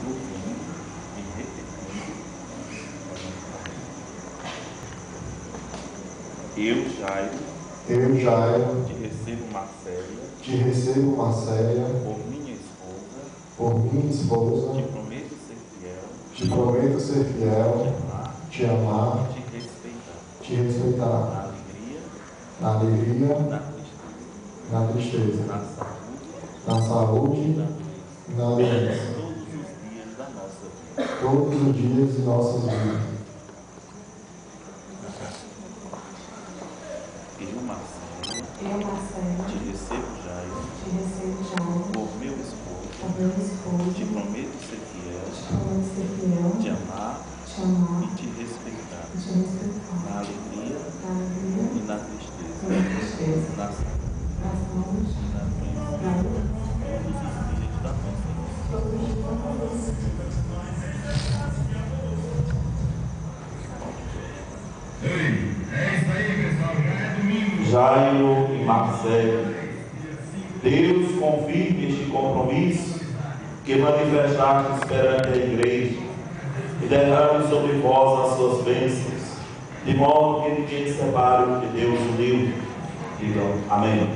do vinho e repetindo. Eu, Jairo, te recebo, Marcélia, por minha esposa, te prometo ser fiel, te amar, te respeitar, na alegria, na tristeza, na saúde e na doença, todos os dias de nossas vidas. Eu, Marcelo, te recebo, Jairo, por meu esposo, te prometo ser fiel, te amar e te respeitar, na alegria e na tristeza, na saúde e na doença, todos os dias da nossa vida. É isso aí, pessoal. Já é domingo. Jairo e Marcelo, Deus confirme este compromisso que manifestaste perante a igreja e derrame sobre vós as suas bênçãos, de modo que ninguém separe o que Deus uniu. Digam amém.